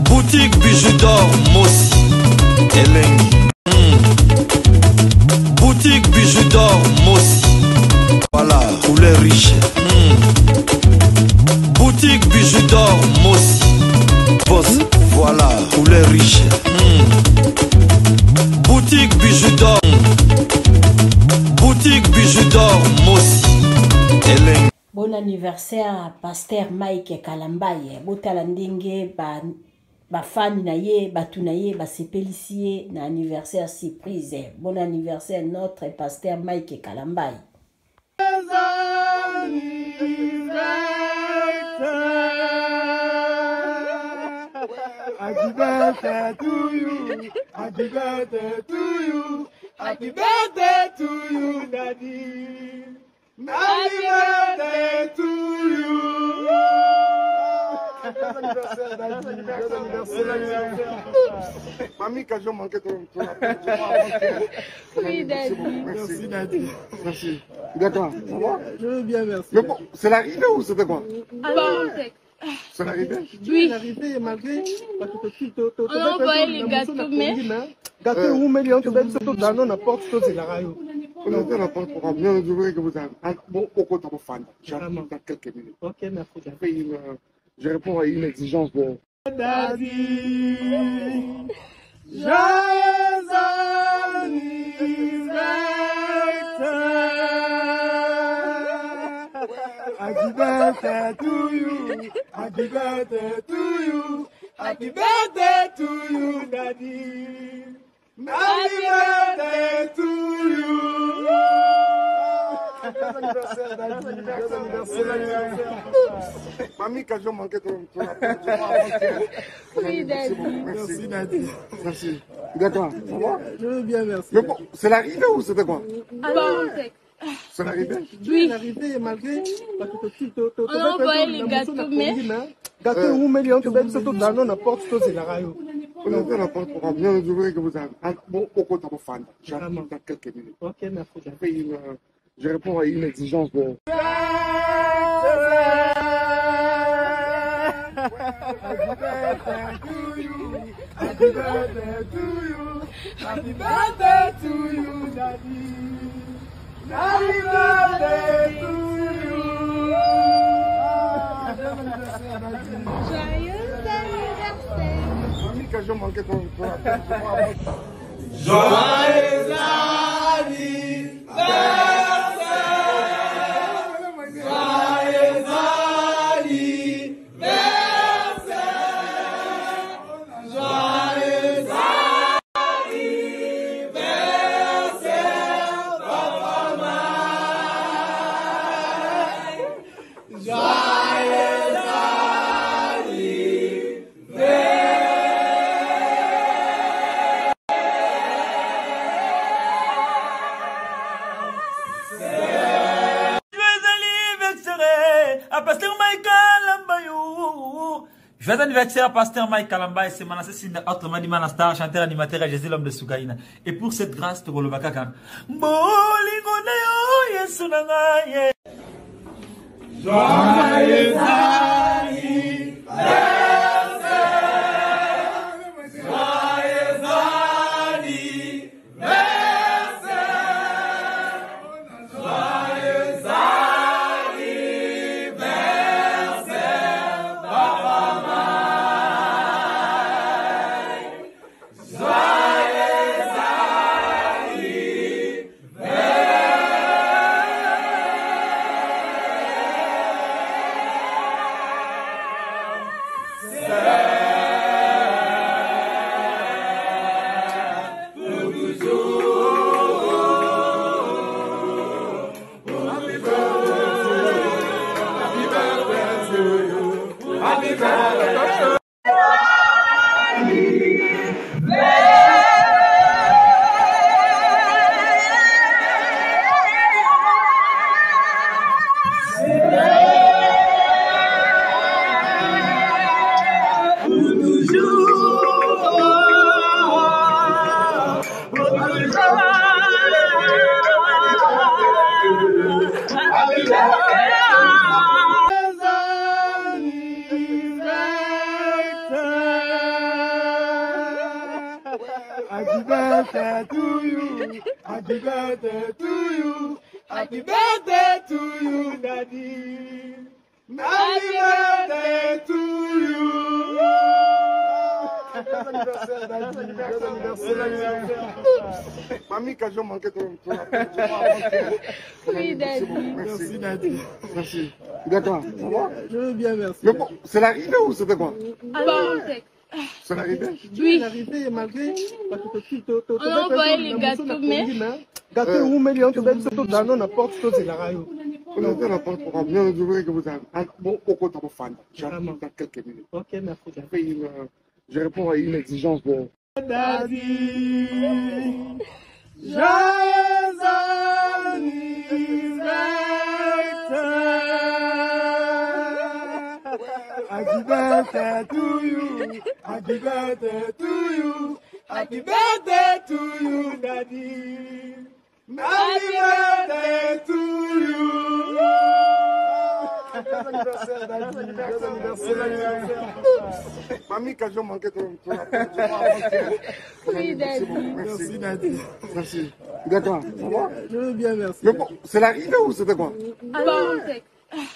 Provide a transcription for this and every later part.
Boutique Bijou d'Or Mossi Elengi. Boutique Bijou d'Or Mossi. Voilà, couleur riche. Boutique Bijou d'Or Mossi. Boss, voilà, couleur riche. Boutique Bijou d'Or. Boutique Bijou d'Or Mossi Elengi. Bon anniversaire Pasteur Mike Kalambaye. Botala ndenge ba fan na ye, batu na ye, ba sepelisie na anniversaire surprise. Bon anniversaire notre Pasteur Mike Kalambaye. Happy birthday to you. Happy birthday to you. Happy birthday to you, Daddy. Happy birthday to you. Mamie, quand je manquais ton appel, oui, Daddy. Merci, Daddy. Merci. D'accord. Ça va? Je veux bien, merci. Mais bon, c'est l'arrivée ou c'était quoi? C'est l'arrivée? Oui. L'arrivée, malgré. On a envoyé les gâteaux, mais. Gâteau, ou mais on te donne surtout dans la porte, c'est la radio. On a fait la porte pour bien, je voudrais que vous avez. Bon, au côté de fan. J'arrive dans quelques minutes. Ok, merci. Je réponds à une exigence de. Daddy, joyeux anniversaire. Happy birthday to you. Happy birthday to you. Happy birthday to you, Daddy. Happy birthday to you. Mamie, quand je manquais ton appel, oui, Daddy. Merci, Daddy. Merci. D'accord. Ça va? Je veux bien, merci. Mais bon, c'est l'arrivée ou c'était quoi? C'est l'arrivée? Oui. L'arrivée, malgré. On a envoyé les gâteaux, mais. Gâteau, ou mais on te donne surtout dans la porte, c'est la radio. On a fait la porte pour bien, je voudrais que vous avez. Bon, au côté de fan. J'arrive dans quelques minutes. Ok, merci. Je réponds à une exigence de. Happy birthday to you. Happy birthday to you. Happy birthday to you, Daddy. Happy birthday to you. Joyeux anniversaire. Mamie, quand je manquais ton appel, Joyeux anniversaire. Joyeux anniversaire, Pasteur Mike Kalambaye, c'est Manassé Sinda, autrement dit Manastar, chanteur, animateur et Jésus l'homme de Sougaïna. Et pour cette grâce, tu le bakaka. Joyeux Happy birthday to you. Happy birthday to you. Happy birthday to you, Daddy. Happy birthday to you. Bon anniversaire, Daddy. Bon anniversaire. Mamie, quand j'ai manqué ton Oui, Daddy. Merci, Daddy. Merci. D'accord. Ça va? Je veux bien, merci. Mais bon, c'est l'arrivée ou c'était quoi? C'est l'arrivée? Oui. L'arrivée, malgré. On a envoyé les gâteaux, mais... Gâteau ou million, tu vas être dans la porte, c'est la radio. On a ouvert la porte pour bien, je voudrais que vous avez. Bon, au côté de vos fans. J'arrive dans quelques minutes. Ok, merci. Je réponds à une exigence de. Daddy, joyeux anniversaire. Happy birthday to you. Happy birthday to you. Happy birthday to you, Daddy. Happy birthday to you. Bon anniversaire, Daddy. Bon anniversaire. Mamie, quand j'ai manqué ton Oui, Daddy. Merci, Daddy. Merci. D'accord. Ça va? Je veux bien, merci. Mais bon, c'est l'arrivée ou c'était quoi?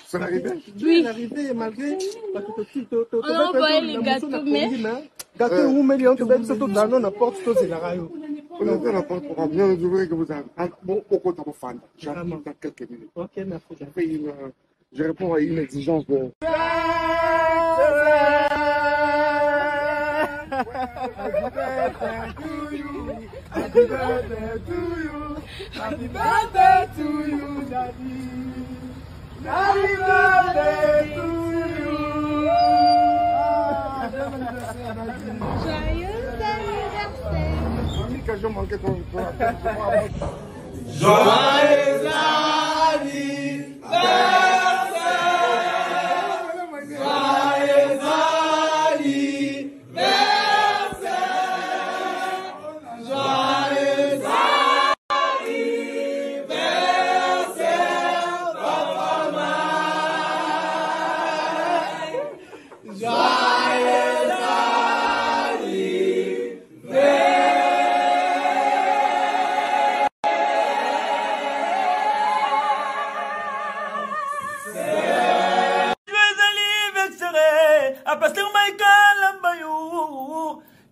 C'est l'arrivée? Oui. L'arrivée, malgré. On a envoyé les gâteaux, mais... Gâteau ou million, tu vas être dans la porte, c'est la radio. On a ouvert la porte pour bien, je voudrais que vous avez. Bon, au côté de vos fans. J'arrive dans quelques minutes. Ok, merci. Je réponds à une exigence de. Happy birthday to you. Happy birthday to you. Happy birthday to you, Daddy. Happy birthday to you. Joyeux anniversaire. Mamie, quand j'ai manqué ton. Joyeux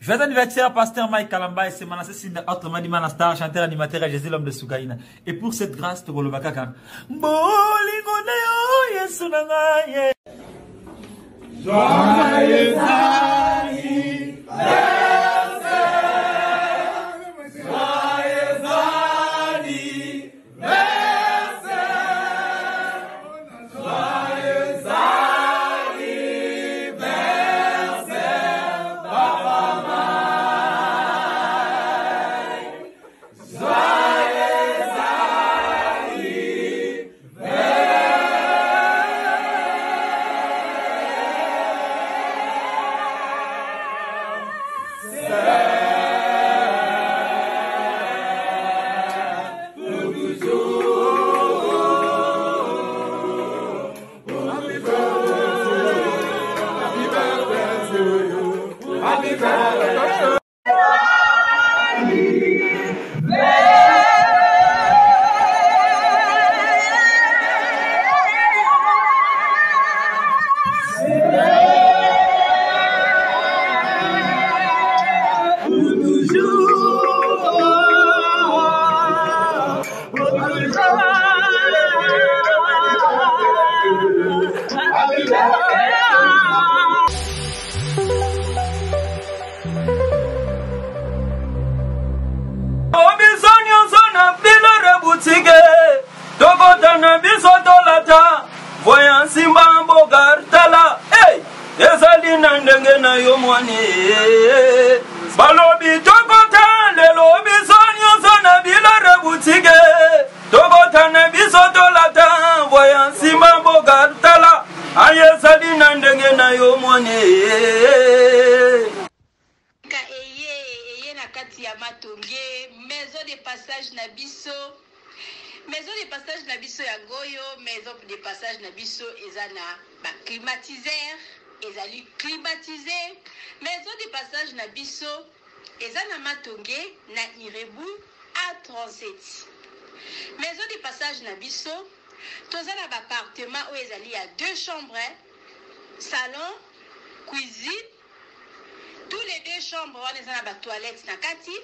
Joyeux anniversaire, Pasteur Mike Kalamba et c'est Manassé Sinda autrement dit Manastar, chanteur animateur et Jésus l'homme de Soukaina. Et pour cette grâce, tu le bakaka. Joyeux Voyant Simba Bogartala, hey, Esalina Ndengena Yomwane, Balobi Tokota, le Lobi Sonyo Sona Bila Rebutige, Tokota Nebisotolata, voyant Simba Bogartala, Ayesalina Ndengena Yomwane. Maison de passage Nabiso. Maison de passage Nabiso Yangoyo, maison de passage Nabiso Ezana, climatiseur, Ezali climatisé. Maison de passage Nabiso, eza na Matonge na Irebu A37. Maison de passage na biso toza na appartement oyo ezali ya 2 chambres, salon, cuisine. Tous les 2 chambres wana eza na ba toilettes na kati.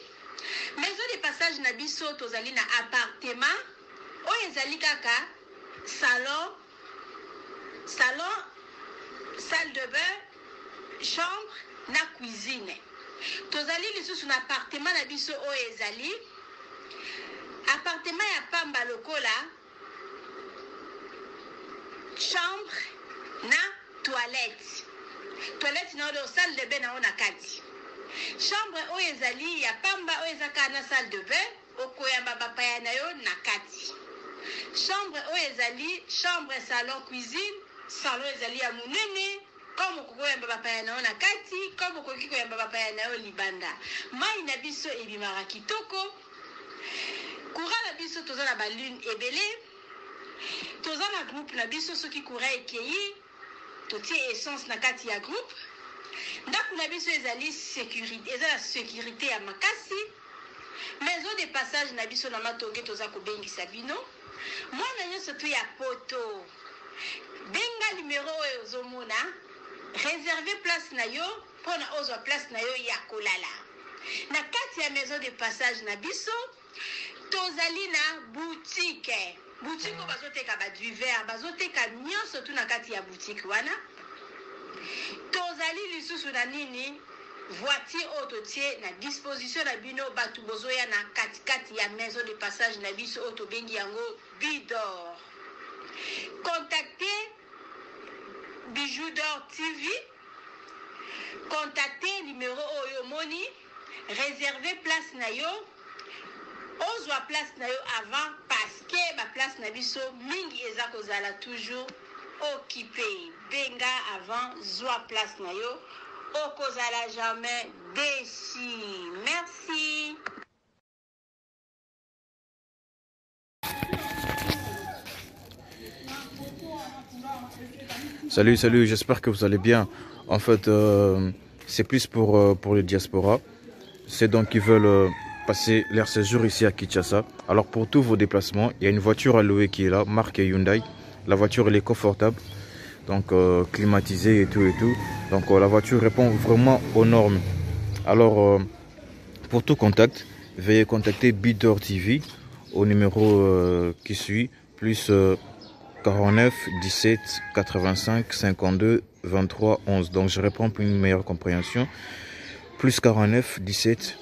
Maison de passage na biso tozali na appartement oyo ezali kaka salon, salle de bain, chambre na cuisine. Tozali lisusu na appartement na biso oyo ezali appartement ya pamba lokola chambre na toilette. Toilette na oyo salle de bain na ona kati. Chambre oyo ezali ya pamba oyo ezaka na salle de bain okoyamba bapaya na yo na kati. Chambre oyo ezali chambre, salon, cuisine. Salon ezali ya munene comme kokoyamba bapaya na yo na kati, comme okoki koyamba bapaya na yo libanda. Mai na biso ebimaka kitoko. Courant na biso toza na balune ebele. Toza na groupe na biso soki courant ekei totie essence na kati ya groupe. Ndako na biso ezali sécurité, eza la sécurité ya makasi. Maison de passage na biso na Matonge toza kobengisa bino. Mwana nyonso to ya poto. Benga numéro oyo ozomona, réserver place na yo pona ozwa place na yo ya kolala. Na kati ya maison de passage na biso tozali na boutique. Boutique bazoteka ba du verre, bazoteka nyonso tu na kati ya boutique wana. Tozali lisusu na nini voiture autotie na disposition na bino batu bozoya na kati ya maison de passage na biso auto bengi yango Bidor. Contactez Bijou d'Or TV. Contactez numéro oyo moni, réservez place na yo. Ozwa place na yo avant parce que ba place na biso mingi eza kozala toujours occupé. Benga avant zwa place na yo. Okozala jamais déçu. Merci. Salut, j'espère que vous allez bien. En fait, c'est plus pour les diasporas. C'est donc qui veulent passer leur séjour ici à Kinshasa. Alors pour tous vos déplacements, il y a une voiture à louer qui est là, marque Hyundai. La voiture elle est confortable, donc climatisée et tout. Donc la voiture répond vraiment aux normes. Alors pour tout contact, veuillez contacter Bidor TV au numéro qui suit, plus 49 17 85 52 23 11. Donc je réponds pour une meilleure compréhension. Plus 49 17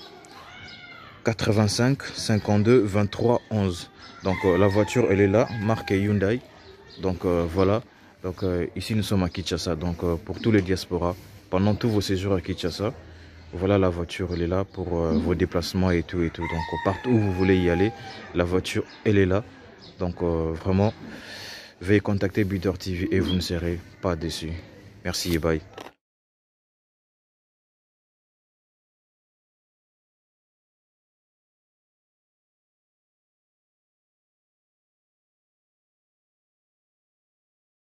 85 52 23 11. Donc la voiture elle est là, marque Hyundai. Donc voilà. Donc ici nous sommes à Kinshasa. Donc pour tous les diasporas, pendant tous vos séjours à Kinshasa, voilà la voiture elle est là pour vos déplacements et tout. Donc partout où vous voulez y aller, la voiture elle est là. Donc vraiment, veuillez contacter Bidor TV et vous ne serez pas déçus. Merci et bye.